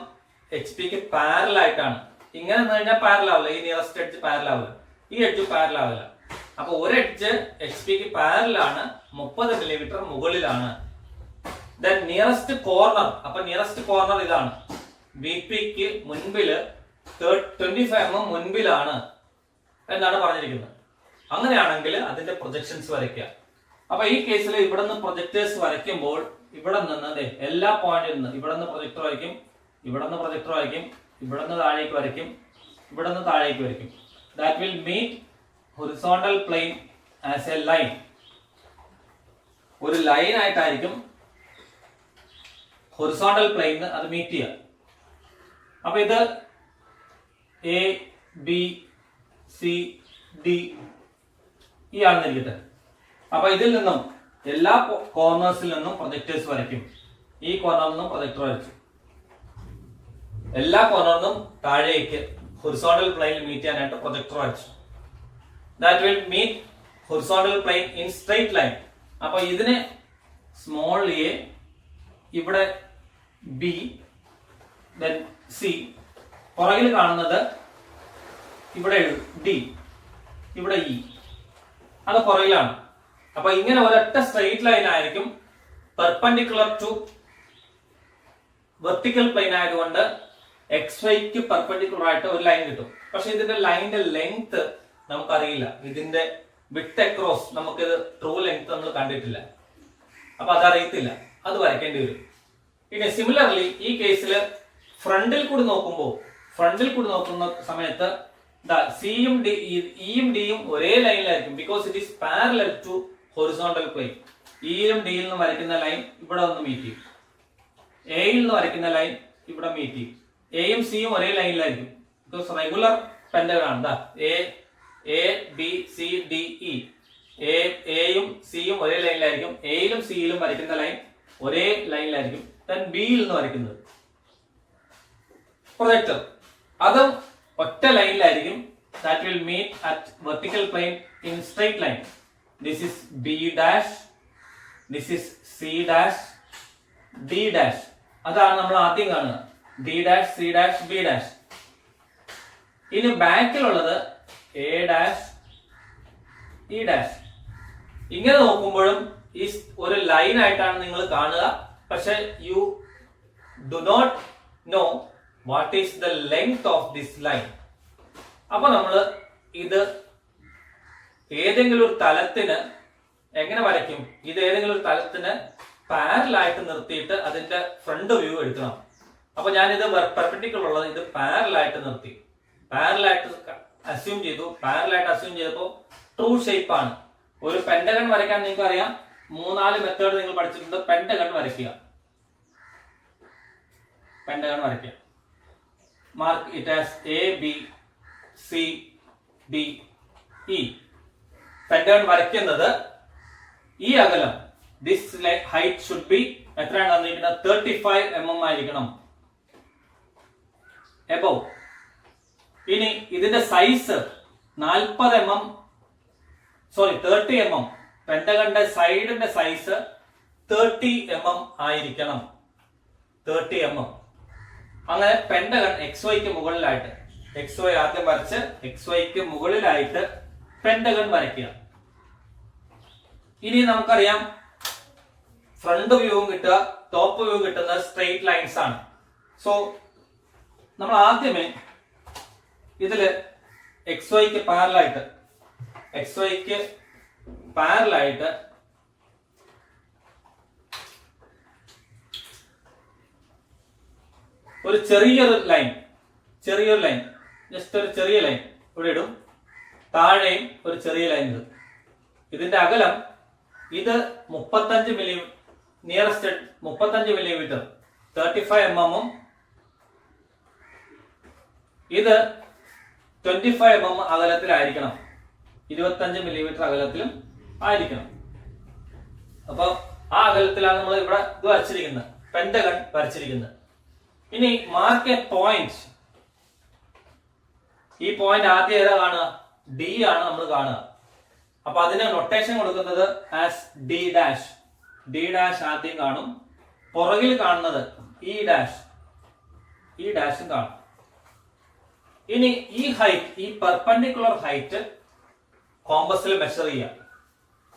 HP ക്ക് parallel ആയിട്ടാണ്. ഇങ്ങനെ നിന്ന് കഴിഞ്ഞാൽ പാരലൽ ആവില്ല. ഈ നിയറസ്റ്റ് എഡ്ജ് പാരലൽ ആവില്ല. ഈ എഡ്ജ് പാരലൽ ആവില്ല. അപ്പൊ ഒരു എഡ്ജ് HP ക്ക് പാരലൽ ആണ്, 30 മില്ലിമീറ്റർ മുകളിലാണ്. Then nearest corner, അപ്പൊ നിയറസ്റ്റ് കോർണർ ഇതാണ്. VP ക്ക് മുൻപില് 25 mm മുൻപിലാണ് എന്നാണ് പറഞ്ഞിരിക്കുന്നത്. അങ്ങനെയാണെങ്കിൽ അതിന്റെ പ്രൊജക്ഷൻസ് വരയ്ക്കുക. അപ്പൊ ഈ കേസിൽ ഇവിടെ നിന്ന് പ്രൊജക്ടേഴ്സ് വരയ്ക്കുമ്പോൾ ഇവിടെ നിന്ന് എല്ലാ പോയിന്റിൽ നിന്ന് ഇവിടെ നിന്ന് പ്രൊജക്ടർ വരയ്ക്കും, ഇവിടെ നിന്ന് പ്രൊജക്ടർ വരയ്ക്കും, ഇവിടെ നിന്ന് താഴേക്ക് വരയ്ക്കും, ഇവിടെ നിന്ന് താഴേക്ക് വരയ്ക്കും. That will meet horizontal plane as a line. ഒരു ലൈൻ ആയിട്ടായിരിക്കും ഹൊറിസോണ്ടൽ പ്ലെയിനിന് അത് മീറ്റ് ചെയ്യുക. അപ്പൊ ഇത് എ ബി സി ഡി ഈ ആണെന്നിരിക്കട്ടെ. അപ്പൊ ഇതിൽ നിന്നും എല്ലാ കോർണേഴ്സിൽ നിന്നും പ്രൊജക്ടേഴ്സ് വരയ്ക്കും. ഈ കോർണറിൽ നിന്നും പ്രൊജക്ടർ വരച്ചു. എല്ലാ കോർണറിൽ നിന്നും താഴേക്ക് ഹൊറിസോണ്ടൽ പ്ലെയിനിൽ മീറ്റ് ചെയ്യാനായിട്ട് പ്രൊജക്ടർ വരച്ചു. That will meet horizontal plane in straight line. അപ്പൊ ഇതിനെ സ്മോൾ എ, ഇവിടെ ബി, then സി, പുറകിൽ കാണുന്നത് ഇവിടെ ഡി, ഇവിടെ ഇ, അത് പുറകിലാണ്. അപ്പൊ ഇങ്ങനെ ഒരൊറ്റ സ്ട്രെയിറ്റ് ലൈൻ ആയിരിക്കും. പെർപെൻഡിക്കുലർ ടു വെർട്ടിക്കൽ പ്ലെയിൻ ആയതുകൊണ്ട് XYക്ക് പെർപെൻഡിക്കുലർ ആയിട്ട് ഒരു ലൈൻ കിട്ടും. പക്ഷെ ഇതിന്റെ ലൈനിന്റെ ലെങ്ത് നമുക്കറിയില്ല. ഇതിന്റെ വിട്ട് അക്രോസ് നമുക്കിത് ട്രൂ ലെങ്ത് നമ്മൾ കണ്ടിട്ടില്ല. അപ്പൊ അതറിയത്തില്ല, അത് വരയ്ക്കേണ്ടി വരും. പിന്നെ സിമിലർലി ഈ കേസിൽ ഫ്രണ്ടിൽ കൂടി നോക്കുന്ന സമയത്ത് സിയും ഇയും ഡിയും ഒരേ ലൈനിലായിരിക്കും. Because it is parallel to horizontal plane. ഇയിലും ഡിയിൽ നിന്ന് വരയ്ക്കുന്ന ലൈൻ ഇവിടെ ഒന്ന് മീറ്റ് ചെയ്യും. എയിൽ നിന്ന് വരയ്ക്കുന്ന ലൈൻ ഇവിടെ മീറ്റ് ചെയ്യും. എയും സിയും ഒരേ ലൈനിലായിരിക്കും. ബിക്കോസ് റെഗുലർ പെന്റഗൺ ആണ്. A B C D E, എയും സിയും ഒരേ ലൈനിലായിരിക്കും. എയിലും സിയിലും വരയ്ക്കുന്ന ലൈൻ ഒരേ ലൈനിലായിരിക്കും. ബിയിൽ നിന്ന് വരയ്ക്കുന്നത് പ്രൊജക്ടർ അതും ഒറ്റ ലൈനിലായിരിക്കും. that will meet at vertical plane in straight line. This is B dash, this is C dash, D dash. അതാണ് നമ്മൾ ആദ്യം കാണുക. D dash, C dash, B dash. ഇനി ബാക്കിലുള്ളത് A dash, E dash. ഇങ്ങനെ നോക്കുമ്പോഴും ഈ ഒരു ലൈൻ ആയിട്ടാണ് നിങ്ങൾ കാണുക. പക്ഷെ you do not know what is the length of this line. അപ്പൊ നമ്മൾ ഇത് ഏതെങ്കിലും ഒരു തലത്തിന് എങ്ങനെ വരയ്ക്കും? ഇത് ഏതെങ്കിലും ഒരു തലത്തിന് പാരലൽ ആയിട്ട് നിർത്തിയിട്ട് അതിന്റെ ഫ്രണ്ട് വ്യൂ എടുക്കണം. അപ്പൊ ഞാനിത് പെർപെൻഡിക്കുലർ ഉള്ളത് ഇത് പാരലൽ ആയിട്ട് നിർത്തി, പാരലൽ ആയിട്ട് അസ്യൂം ചെയ്തു. പാരലൽ ആയിട്ട് അസ്യൂം ചെയ്തപ്പോൾ ട്രൂ ഷേപ്പ് ആണ്. ഒരു പെന്റഗൺ വരയ്ക്കാൻ നിങ്ങൾക്ക് അറിയാം, 3-4 മെത്തേഡ് നിങ്ങൾ പഠിച്ചിട്ടുണ്ട്. പെന്റഗൺ വരയ്ക്കുക, പെന്റഗൺ വരയ്ക്കുക. Mark it as ABCDE. Pentagon വരയ്ക്കുന്നത് ഈ അകലം, ദിസ് ഹൈറ്റ് ഷുഡ് ബി എത്രയാണ് തന്നിരിക്കുന്നത്? 35 mm ആയിരിക്കണം എബവ്. ഇനി ഇതിന്റെ സൈസ് 40 mm, സോറി 30 mm. പെന്റഗണിന്റെ സൈഡിന്റെ സൈസ് 30 mm ആയിരിക്കണം, 30 mm. അങ്ങനെ പെന്റഗൺ XYക്ക് മുകളിലായിട്ട്, XY ആദ്യം വരച്ച് XYക്ക് മുകളിലായിട്ട് പെന്റഗൺ വരയ്ക്കുക. ഇനി നമുക്കറിയാം ഫ്രണ്ട് വ്യൂവും കിട്ടുക, ടോപ്പ് വ്യൂ കിട്ടുന്ന സ്ട്രെയിറ്റ് ലൈൻസ് ആണ്. സോ നമ്മൾ ആദ്യമേ ഇതില് XYക്ക് പാരലായിട്ട് ഒരു ചെറിയൊരു ലൈൻ, ജസ്റ്റ് ഒരു ചെറിയ ലൈൻ ഇവിടെ ഇടും. താഴെയും ഒരു ചെറിയ ലൈൻ ഇടും. ഇതിന്റെ അകലം ഇത് 35 മില്ലി, നിയറസ്റ്റ് 35 മില്ലിമീറ്റർ, 35 mm. ഇത് 25 mm അകലത്തിലായിരിക്കണം, 25 മില്ലിമീറ്റർ അകലത്തിലും ആയിരിക്കണം. അപ്പൊ ആ അകലത്തിലാണ് നമ്മൾ ഇവിടെ ഇത് വരച്ചിരിക്കുന്നത്, പെന്റഗൺ വരച്ചിരിക്കുന്നത്. ഇനി മാർക്ക് എ പോയിന്റ്. ഈ പോയിന്റ് ആദ്യം ഏതാ കാണുക? D ആണ് നമ്മൾ കാണുക. അപ്പൊ അതിന് നൊട്ടേഷൻ കൊടുക്കുന്നത് as D dash. D dash ആദ്യം കാണും, പുറകിൽ കാണുന്നത് E dash, E dash കാണും. ഇനി ഈ ഹൈറ്റ്, ഈ പെർപെൻഡിക്കുലർ ഹൈറ്റ് കോമ്പസിൽ മെഷർ ചെയ്യാം.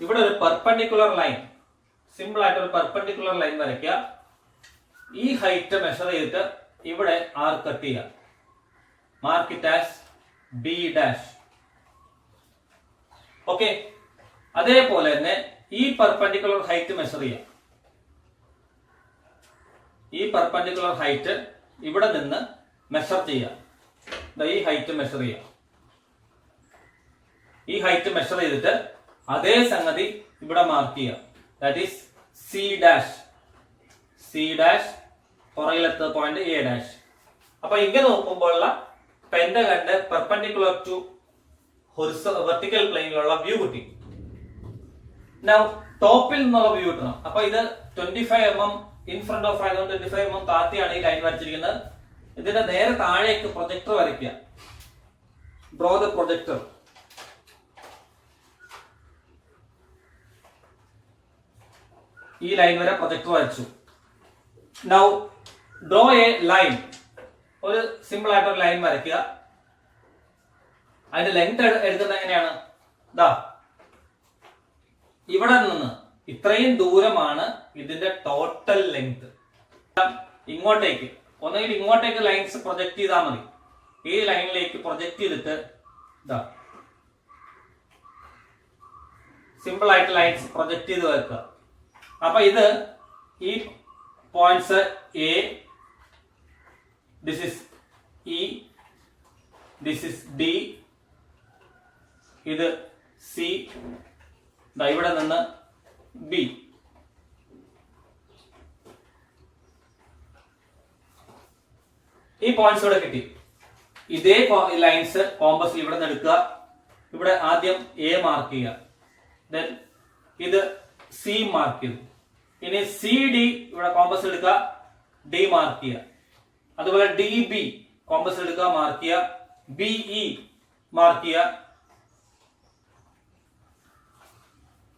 ഇവിടെ ഒരു പെർപെൻഡിക്കുലർ ലൈൻ, സിമ്പിൾ ആയിട്ട് ഒരു പെർപെൻഡിക്കുലർ ലൈൻ വരയ്ക്കുക. ഈ ഹൈറ്റ് മെഷർ ചെയ്തിട്ട് ഇവിടെ ആർക്ക് കട്ട് ചെയ്യുക. Mark it as B dash. Okay, അതേപോലെ തന്നെ ഈ പെർപെൻഡിക്കുലർ ഹൈറ്റ് മെഷർ ചെയ്യാം. ഈ പെർപെൻഡിക്കുലർ ഹൈറ്റ് ഇവിടെ നിന്ന് മെഷർ ചെയ്യാം. ഈ ഹൈറ്റ് മെഷർ ചെയ്യാം. ഈ ഹൈറ്റ് മെഷർ ചെയ്തിട്ട് അതേ സംഗതി ഇവിടെ മാർക്ക് ചെയ്യാം. ദാറ്റ് ഈസ് C dash, പുറകിലെത്ത പോയിന്റ് A dash. അപ്പൊ ഇങ്ങനെ നോക്കുമ്പോഴുള്ള പെന്റഗണിന്റെ പെർപെൻഡിക്കുലർ ടു വെർട്ടിക്കൽ പ്ലെയിനിലുള്ള വ്യൂ കിട്ടി. നൗ ടോപ്പിൽ നിന്നുള്ള വ്യൂ കിട്ടണം. അപ്പൊ ഇത് 25 mm ഇൻ ഫ്രണ്ട് ഓഫ് ആയതുകൊണ്ട് 25 mm താത്തിയാണ് ഈ ലൈൻ വരച്ചിരിക്കുന്നത്. ഇതിന്റെ നേരെ താഴേക്ക് പ്രൊജക്ടർ വരയ്ക്കുക. Draw the projector. ഈ ലൈൻ വരെ പ്രൊജക്ടർ വരച്ചു. Now draw A line. ഒരു സിമ്പിൾ ആയിട്ടൊരു ലൈൻ വരയ്ക്കുക. അതിന്റെ ലെങ്ത് എടുക്കുന്നത് എങ്ങനെയാണ്? ദാ ഇവിടെ നിന്ന് ഇത്രയും ദൂരമാണ് ഇതിന്റെ ടോട്ടൽ ലെങ്ത്. ഇങ്ങോട്ടേക്ക് ഒന്നെങ്കിൽ ഇങ്ങോട്ടേക്ക് ലൈൻസ് പ്രൊജക്ട് ചെയ്താൽ മതി. ഈ ലൈനിലേക്ക് പ്രൊജക്ട് ചെയ്തിട്ട് ഇതാ സിമ്പിൾ ആയിട്ട് ലൈൻസ് പ്രൊജക്ട് ചെയ്ത് വെക്കുക. അപ്പൊ ഇത് ഈ points A, this is E, this is D, ഇത് C, ഇവിടെ നിന്ന് B. ഈ പോയിന്റ്സ് ഇവിടെ കിട്ടി. ഇതേ ലൈൻസ് കോമ്പസിൽ ഇവിടെ നിന്ന് എടുക്കുക. ഇവിടെ ആദ്യം A മാർക്ക് ചെയ്യുക, ദെൻ ഇത് C മാർക്ക് ചെയ്തു. ഇനി CD ഇവിടെ കോമ്പസ് എടുക്കുക, D മാർക്ക് ചെയ്യുക. അതുപോലെ DB കോമ്പസ് എടുക്കുക, മാർക്ക് ചെയ്യുക. BE മാർക്ക് ചെയ്യുക.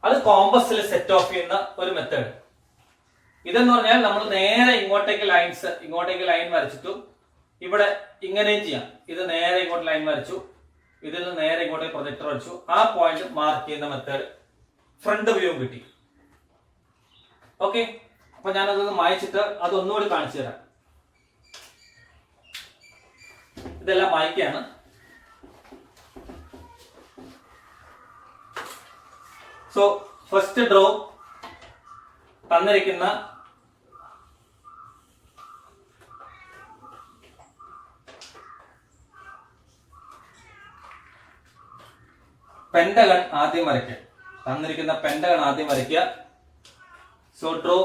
അത് കോമ്പസിൽ സെറ്റ് ഓഫ് ചെയ്യുന്ന ഒരു മെത്തേഡ്. ഇതെന്ന് പറഞ്ഞാൽ നമ്മൾ നേരെ ഇങ്ങോട്ടേക്ക് ലൈൻ വരച്ചിട്ടു ഇവിടെ ഇങ്ങനെയും ചെയ്യാം. ഇത് നേരെ ഇങ്ങോട്ട് ലൈൻ വരച്ചു, ഇതിൽ നിന്ന് നേരെ ഇങ്ങോട്ടേക്ക് പ്രൊജക്ടർ വരച്ചു, ആ പോയിന്റ് മാർക്ക് ചെയ്യുന്ന മെത്തേഡ്. ഫ്രണ്ട് വ്യൂവും കിട്ടി. ഓക്കെ, അപ്പൊ ഞാനതൊന്ന് മായ്ച്ചിട്ട് അതൊന്നുകൂടി കാണിച്ചു തരാം. ഇതെല്ലാം മായ്ക്കാണ്. സോ ഫസ്റ്റ് ഡ്രോ തന്നിരിക്കുന്ന പെന്റഗൺ ആദ്യം വരയ്ക്കുക. തന്നിരിക്കുന്ന പെന്റഗൺ ആദ്യം വരയ്ക്കുക. So draw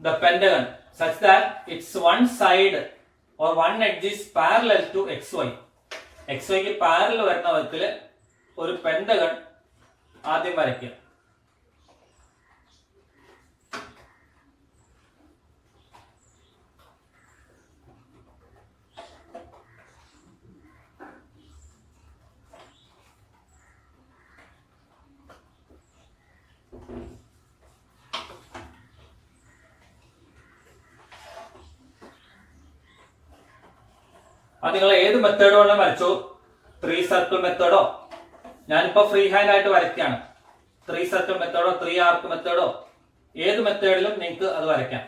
the pentagon such that its one side or one edge is parallel to xy. xy ക്ക് പാരലൽ വരുന്ന വിധത്തിൽ ഒരു പെന്റഗൺ ആദ്യം വരയ്ക്കുക. അത് നിങ്ങൾ ഏത് മെത്തേഡ് വേണം വരച്ചോ, 3 സർക്കിൾ മെത്തേഡോ, ഞാനിപ്പോ ഫ്രീ ഹാൻഡ് ആയിട്ട് വരയ്ക്കുകയാണ്. 3 സർക്കിൾ മെത്തേഡോ 3 ആർക്ക് മെത്തേഡോ ഏത് മെത്തേഡിലും നിങ്ങൾക്ക് അത് വരയ്ക്കാം.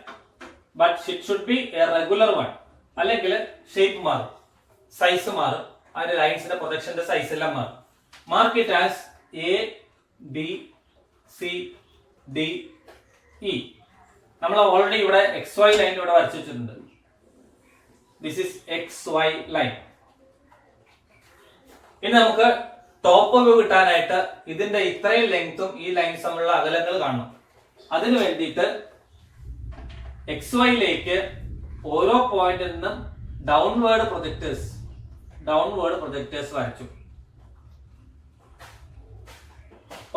But it should be A regular one. അല്ലെങ്കിൽ ഷേപ്പ് മാറും, സൈസ് മാറും, അതിന്റെ ലൈൻസിന്റെ പ്രൊജക്ഷന്റെ സൈസ് എല്ലാം മാറും. Mark it as ABCDE. നമ്മൾ ഓൾറെഡി ഇവിടെ XY ലൈൻ ഇവിടെ വരച്ചു വെച്ചിട്ടുണ്ട്. This is XY line. ഇനി നമുക്ക് ടോപ്പ് വ്യൂ കിട്ടാനായിട്ട് ഇതിന്റെ ഇത്രയും ലെങ്ത്തും ഈ ലൈൻസ് തമ്മിലുള്ള അകലങ്ങൾ കാണണം. അതിനു വേണ്ടിയിട്ട് XYയിലേക്ക് ഓരോ പോയിന്റിൽ നിന്നും ഡൗൺവേർഡ് പ്രൊജക്ടേഴ്സ് വരച്ചു.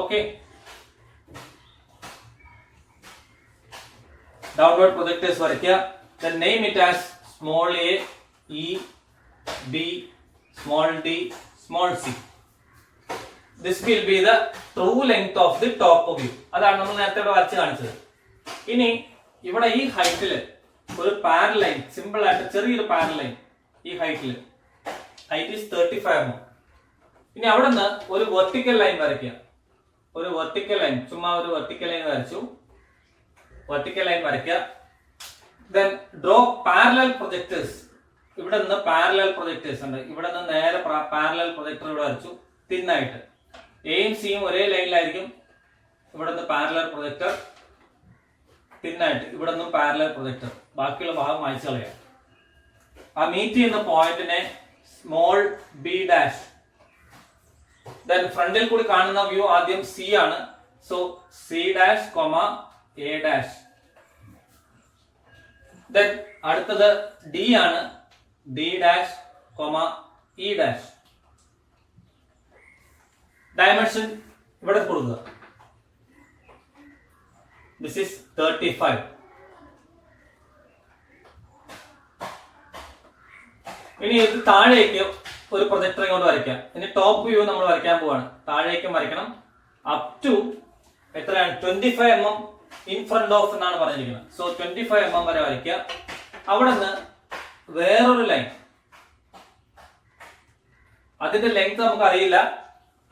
ഓക്കെ, ഡൗൺവേർഡ് പ്രൊജക്ടേഴ്സ് വരയ്ക്കുക. Then name it as small a, E, B, small d, small c. This will be the true length of the top view. അതാണ് നമ്മൾ നേരത്തെ ഇവിടെ വരച്ച് കാണിച്ചത്. ഇനി ഇവിടെ ഈ ഹൈറ്റില് ഒരു പാരലൽ ലൈൻ, സിമ്പിൾ ആയിട്ട് ചെറിയൊരു പാരലൽ ലൈൻ ഈ ഹൈറ്റിൽ, ഹൈറ്റ് ഈസ് 35 mm. ഇനി അവിടെ നിന്ന് ഒരു വെർട്ടിക്കൽ ലൈൻ വരയ്ക്കുക. ഒരു വെർട്ടിക്കൽ ലൈൻ, ചുമ്മാ ഒരു വെർട്ടിക്കൽ ലൈൻ വരച്ചു. വെർട്ടിക്കൽ ലൈൻ വരയ്ക്കുക. Then draw parallel projectors. ഇവിടെ നിന്ന് പാരലൽ പ്രൊജക്ടേഴ്സ് ഉണ്ട്. ഇവിടെ നിന്ന് നേരെ പാരലൽ പ്രൊജക്ടർ ഇവിടെ വരച്ചു തിന്നായിട്ട്. എയും സിയും ഒരേ ലൈനിലായിരിക്കും. ഇവിടെ നിന്ന് പാരലൽ പ്രൊജക്ടർ തിന്നായിട്ട്, ഇവിടെ നിന്നും പാരലൽ പ്രൊജക്ടർ. ബാക്കിയുള്ള ഭാഗം മായ്ച്ചു കളയാം. ആ മീറ്റ് ചെയ്യുന്ന പോയിന്റിനെ സ്മോൾ b ഡാഷ്. ദെൻ ഫ്രണ്ടിൽ കൂടി കാണുന്ന വ്യൂ ആദ്യം C ആണ്. So C dash, A dash. Then അടുത്തത് D ആണ്. D dash, E dash. Dimension ഇവിടെ കൊടുക്കുക. This is 35. ഇനി ഇത് താഴേക്ക് ഒരു പ്രൊജക്ടർ ഇങ്ങോട്ട് വരയ്ക്കാം. ഇനി ടോപ്പ് വ്യൂ നമ്മൾ വരയ്ക്കാൻ പോവാണ്. താഴേക്കും വരയ്ക്കണം. അപ് ടു എത്രയാണ്? 25 mm ഇൻ ഫ്രണ്ട് ഓഫ് എന്നാണ് പറഞ്ഞിരിക്കുന്നത്. സോ 25 mm വരെ വരയ്ക്കുക. അവിടെ നിന്ന് വേറൊരു ലൈൻ, അതിന്റെ ലെങ്ത് നമുക്ക് അറിയില്ല.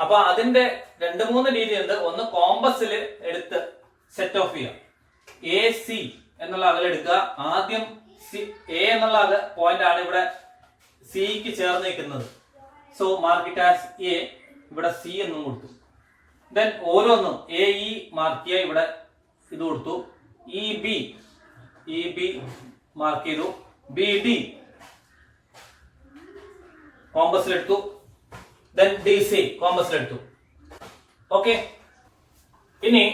അപ്പൊ അതിന്റെ 2-3 രീതി ഉണ്ട്. ഒന്ന് കോമ്പസിൽ എടുത്ത് സെറ്റ് ഓഫ് ചെയ്യുക. AC എന്നുള്ള അകലെടുക്കുക. ആദ്യം A എന്നുള്ള പോയിന്റ് ആണ് ഇവിടെ സിക്ക് ചേർന്ന് നിൽക്കുന്നത്. So mark it as A. ഇവിടെ C എന്നും കൊടുത്തു. ദെൻ ഓരോന്നും AE മാർക്ക് ചെയ്യുക. ഇവിടെ ഇത് കൊടുത്തു. EB മാർക്ക് ചെയ്തു. BD കോമ്പസിലെടുത്തു. ദെൻ DC കോമ്പസിലെടുത്തു. ഓക്കെ, ഇനി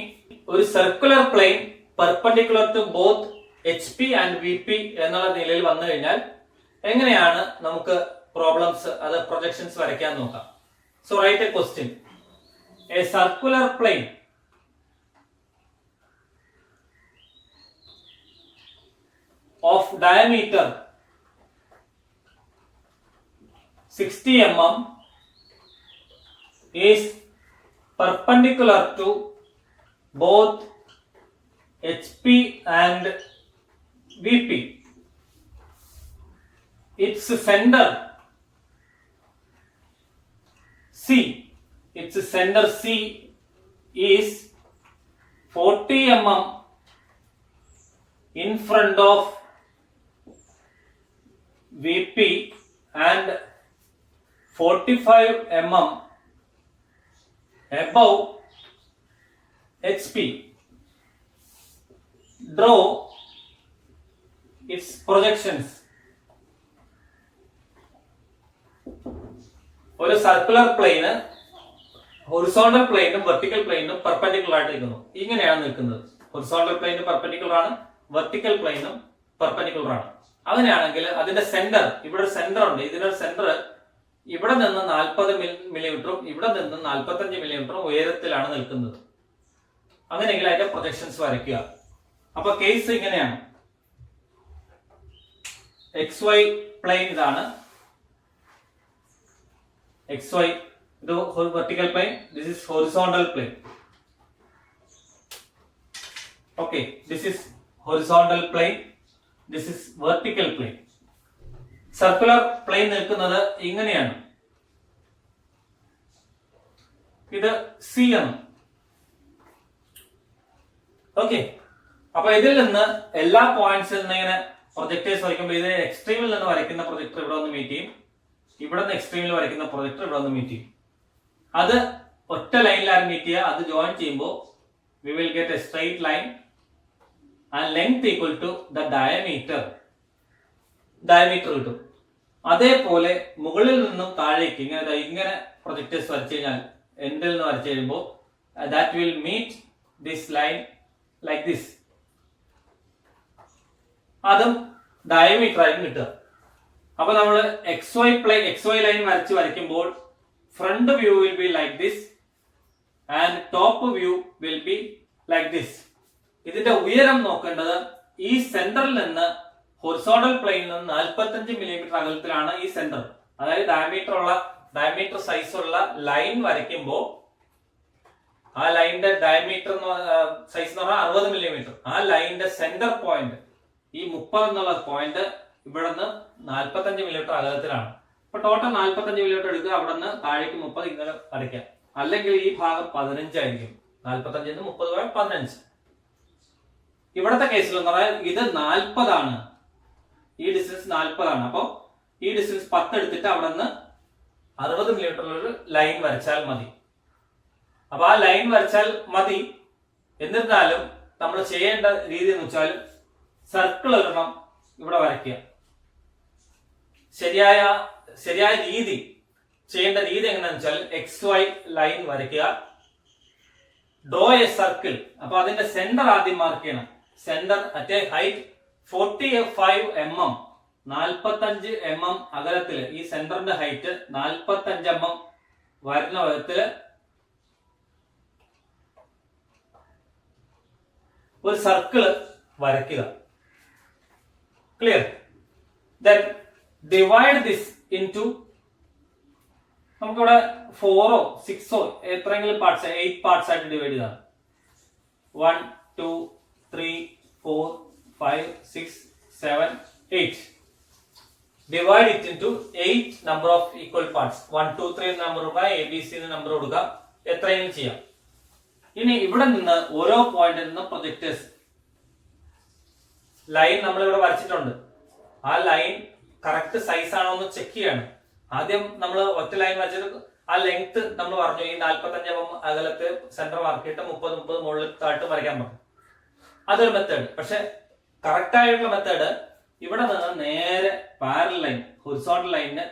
ഒരു circular plane perpendicular to both HP and VP എന്നുള്ള നിലയിൽ വന്നു കഴിഞ്ഞാൽ എങ്ങനെയാണ് നമുക്ക് പ്രോബ്ലംസ്, അത് പ്രൊജക്ഷൻസ് വരയ്ക്കാൻ നോക്കാം. So write a question. A circular plane of diameter 60 mm is perpendicular to both HP and VP. Its center C, its center C is 40 mm in front of VP and 45 mm above HP. Draw its projections. ഒരു circular പ്ലെയിന് horizontal പ്ലെയിനും vertical പ്ലെയിനും perpendicular ആയിട്ട് നിൽക്കുന്നു. ഇങ്ങനെയാണ് നിൽക്കുന്നത്. Horizontal പ്ലെയിന് perpendicular ആണ്, vertical പ്ലെയിനും perpendicular ആണ്. അങ്ങനെയാണെങ്കിൽ അതിന്റെ സെന്റർ, ഇവിടെ സെന്റർ ഉണ്ട്. ഇതിനൊരു സെന്റർ ഇവിടെ നിന്ന് 40 മില്ലിമീറ്ററും ഇവിടെ നിന്ന് 45 മില്ലിമീറ്ററും ഉയരത്തിലാണ് നിൽക്കുന്നത്. അങ്ങനെയെങ്കിൽ അതിന്റെ പ്രൊജക്ഷൻസ് വരയ്ക്കുക. അപ്പൊ കേസ് ഇങ്ങനെയാണ്. XY പ്ലെയിൻ ഇതാണ്. XY ഇത് vertical plane, this is horizontal plane. Okay, this is horizontal plane, this is vertical plane. Circular plane നിൽക്കുന്നത് ഇങ്ങനെയാണ്. ഇത് സി ആണ്. ഓക്കെ, അപ്പൊ ഇതിൽ നിന്ന് എല്ലാ പോയിന്റ്സിൽ നിന്ന് ഇങ്ങനെ പ്രൊജക്ടേഴ്സ് വരയ്ക്കുമ്പോൾ ഇത് എക്സ്ട്രീമിൽ നിന്ന് വരയ്ക്കുന്ന പ്രൊജക്ടർ ഇവിടെ ഒന്ന് മീറ്റ് ചെയ്യും, ഇവിടെ നിന്ന് എക്സ്ട്രീമിൽ വരയ്ക്കുന്ന പ്രൊജക്ടർ ഇവിടെ ഒന്ന് മീറ്റ് ചെയ്യും. അത് ഒറ്റ ലൈനിലാണ് മീറ്റ് ചെയ്യുക. അത് ജോയിൻ ചെയ്യുമ്പോൾ we will get a straight line and length equal to the diameter കിട്ടും. അതേപോലെ മുകളിൽ നിന്നും താഴേക്ക് ഇങ്ങനെ പ്രൊജക്ടേഴ്സ് വരച്ചു കഴിഞ്ഞാൽ എൻഡിൽ നിന്ന് വരച്ചു കഴിയുമ്പോൾ that will meet this line like this. അതും ഡയമീറ്റർ ആയിരിക്കും കിട്ടുക. അപ്പൊ നമ്മൾ XY ലൈൻ വരയ്ക്കുമ്പോൾ front view will be like this and top view will be like this. ഇതിന്റെ ഉയരം നോക്കേണ്ടത് ഈ സെന്ററിൽ നിന്ന് ഹൊറിസോണ്ടൽ പ്ലെയിനിൽ നിന്ന് 45 മില്ലിമീറ്റർ അകലത്തിലാണ് ഈ സെന്റർ. അതായത് ഡയമീറ്റർ സൈസ് ഉള്ള ലൈൻ വരയ്ക്കുമ്പോൾ ആ ലൈനിന്റെ ഡയമീറ്റർ സൈസ് എന്ന് പറഞ്ഞാൽ 60 മില്ലിമീറ്റർ. ആ ലൈനിന്റെ സെന്റർ പോയിന്റ് ഈ 30 എന്നുള്ള പോയിന്റ് ഇവിടെ നിന്ന് 45 മില്ലിമീറ്റർ അകലത്തിലാണ്. അപ്പൊ ടോട്ടൽ 45 മില്ലിമീറ്റർ എടുക്കുക, അവിടെ നിന്ന് താഴേക്ക് 30 ഇങ്ങനെ വരയ്ക്കാം. അല്ലെങ്കിൽ ഈ ഭാഗം 15 ആയിരിക്കും. 45 30 പോയാൽ 15. ഇവിടത്തെ കേസിൽ എന്ന് പറഞ്ഞാൽ ഇത് 40 ആണ്. ഈ ഡിസ്റ്റൻസ് 40 ആണ്. അപ്പൊ ഈ ഡിസ്റ്റൻസ് 10 എടുത്തിട്ട് അവിടെ നിന്ന് 60 മില്ലിമീറ്റർ ഒരു ലൈൻ വരച്ചാൽ മതി. അപ്പൊ ആ ലൈൻ വരച്ചാൽ മതി. എന്നിരുന്നാലും നമ്മൾ ചെയ്യേണ്ട രീതി എന്ന് വെച്ചാൽ സർക്കിൾ ഒരെണ്ണം ഇവിടെ വരയ്ക്കുക. ശരിയായ രീതി ചെയ്യേണ്ട രീതി എങ്ങനെയാണെന്ന് വെച്ചാൽ XY ലൈൻ വരയ്ക്കുക, ഡ്രോ എ സർക്കിൾ. അപ്പൊ അതിന്റെ സെന്റർ ആദ്യം മാർക്ക് ചെയ്യണം. Centre at A height 45 mm, 45 mm അകലത്തില് ഈ സെന്ററിന്റെ ഹൈറ്റ് 45 mm വരുന്ന വിധത്തില് ഒരു സർക്കിൾ വരയ്ക്കുക. Clear? Then divide this into, നമുക്കിവിടെ 4 or 6 or എത്രയെങ്കിലും പാർട്സ് 8 പാർട്സ് ആയിട്ട് ഡിവൈഡ് ചെയ്താൽ 1 2 3 4 5 6 7 8. Divide it into 8 number of equal parts. 1 2 3 number കൊടുക്കുക, ABC നമ്പർ കൊടുക്കുക, എത്രയും ചെയ്യാം. ഇനി ഇവിടെ നിന്ന് ഓരോ പോയിന്റിൽ നിന്ന് പ്രൊജക്ടേഴ്സ് ലൈൻ നമ്മൾ ഇവിടെ വരച്ചിട്ടുണ്ട്. ആ ലൈൻ കറക്റ്റ് സൈസ് ആണോ എന്ന് ചെക്ക് ചെയ്യണം. ആദ്യം നമ്മൾ ഒറ്റ ലൈൻ വരച്ചിട്ട് ആ ലെങ്ത് നമ്മൾ പറഞ്ഞു ഈ 45 mm അകലത്ത് സെന്റർ മാർക്ക് ചെയ്തിട്ട് 30 മുകളിൽ താഴ്ത്ത് വരയ്ക്കാൻ പറഞ്ഞു. അതൊരു മെത്തേഡ്. പക്ഷെ കറക്റ്റ് ആയിട്ടുള്ള മെത്തേഡ് ഇവിടെ നിന്ന് നേരെ പാരലൽ ലൈൻ, ഹൊറിസോണ്ടൽ ലൈനിന്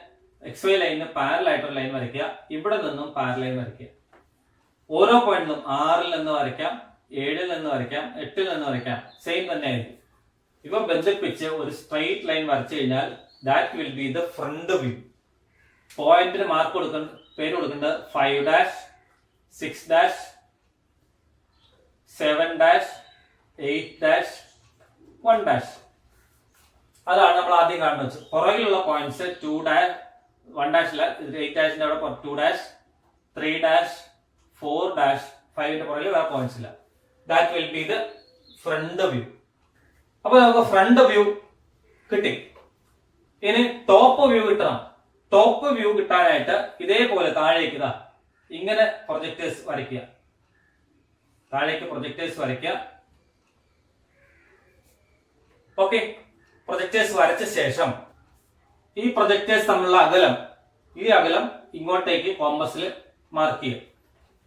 XY ലൈനിന് പാരലൽ ആയിട്ടുള്ള ലൈൻ വരയ്ക്കുക. ഇവിടെ നിന്നും പാരലൽ ലൈൻ വരയ്ക്കുക. ഓരോ പോയിന്റിലും 6ൽ നിന്ന് വരയ്ക്കാം, 7ൽ നിന്ന് വരയ്ക്കാം, 8ൽ നിന്ന് വരയ്ക്കാം. സെയിം തന്നെ ആയിരിക്കും. ഇവ ബന്ധിപ്പിച്ച് ഒരു സ്ട്രെയിറ്റ് ലൈൻ വരച്ചു കഴിഞ്ഞാൽ that will be the front view. പോയിന്റിന് മാർക്ക് പേര് കൊടുക്കേണ്ടത് 5 6 7 8 1 അതാണ് നമ്മൾ ആദ്യം കാണുന്നത്. പുറകിലുള്ള പോയിന്റ്സ് 2 1 അല്ല, 8 അവിടെ 2 3 dash 4 dash 5ന്റെ പുറകിൽ വേറെ പോയിന്റ്സ് ഇല്ല. That will be the front view. അപ്പൊ നമുക്ക് ഫ്രണ്ട് വ്യൂ കിട്ടി. ഇനി ടോപ്പ് വ്യൂ കിട്ടണം. ടോപ്പ് വ്യൂ കിട്ടാനായിട്ട് ഇതേപോലെ താഴേക്ക് ഇതാ ഇങ്ങനെ പ്രൊജക്ടേഴ്സ് വരയ്ക്കുക. താഴേക്ക് പ്രൊജക്ടേഴ്സ് വരയ്ക്കുക. ഓക്കെ, പ്രൊജക്ടേഴ്സ് വരച്ച ശേഷം ഈ പ്രൊജക്ടേഴ്സ് തമ്മിലുള്ള അകലം, ഈ അകലം ഇങ്ങോട്ടേക്ക് കോമ്പസിൽ മാർക്ക് ചെയ്യുക.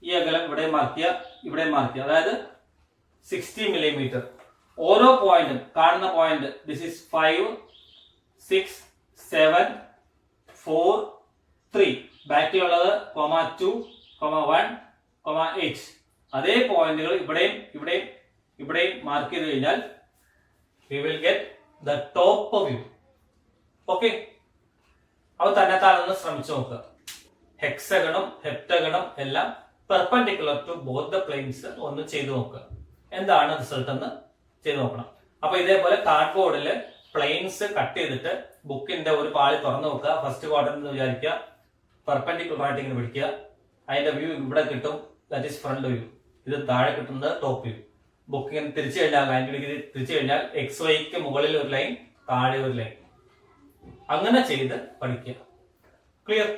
ഈ അകലം ഇവിടെ മാർക്ക് ചെയ്യുക, ഇവിടെ മാർക്ക് ചെയ്യുക. അതായത് 60 മില്ലിമീറ്റർ. ഓരോ പോയിന്റും കാണുന്ന പോയിന്റ് ദിസ് ഈസ് 5, 6, 7, 4, 3. ബാക്കിയുള്ളത് 2, 1, 8. അതേ പോയിന്റുകൾ ഇവിടെയും ഇവിടെയും ഇവിടെയും മാർക്ക് ചെയ്ത് കഴിഞ്ഞാൽ we will get the top view. Okay, അവ തന്നെത്താനൊന്ന് ശ്രമിച്ചു നോക്കുക. ഹെക്സഗണും ഹെപ്റ്റഗണും എല്ലാം perpendicular to both the planes ഒന്ന് ചെയ്തു നോക്കുക. എന്താണ് റിസൾട്ട് എന്ന് ചെയ്ത് നോക്കണം. അപ്പൊ ഇതേപോലെ കാർഡ്ബോർഡിൽ പ്ലെയിൻസ് കട്ട് ചെയ്തിട്ട് ബുക്കിന്റെ ഒരു പാളി തുറന്നു നോക്കുക. ഫസ്റ്റ് ക്വാഡ്രന്റ് എന്ന് വിചാരിക്കുക. പെർപെൻഡിക്കുലർ ആയിട്ട് ഇങ്ങനെ പിടിക്കുക. അതിന്റെ വ്യൂ ഇവിടെ കിട്ടും, ദാറ്റ് ഈസ് ഫ്രണ്ട് വ്യൂ. ഇത് താഴെ കിട്ടുന്നത് ടോപ്പ് വ്യൂ. ബുക്ക് ഇങ്ങനെ തിരിച്ചു കഴിഞ്ഞാൽ 90 ഡിഗ്രി തിരിച്ചു കഴിഞ്ഞാൽ XYക്ക് മുകളിൽ ഒരു ലൈൻ, താഴെ ഒരു ലൈൻ. അങ്ങനെ ചെയ്ത് പഠിക്കുക. ക്ലിയർ?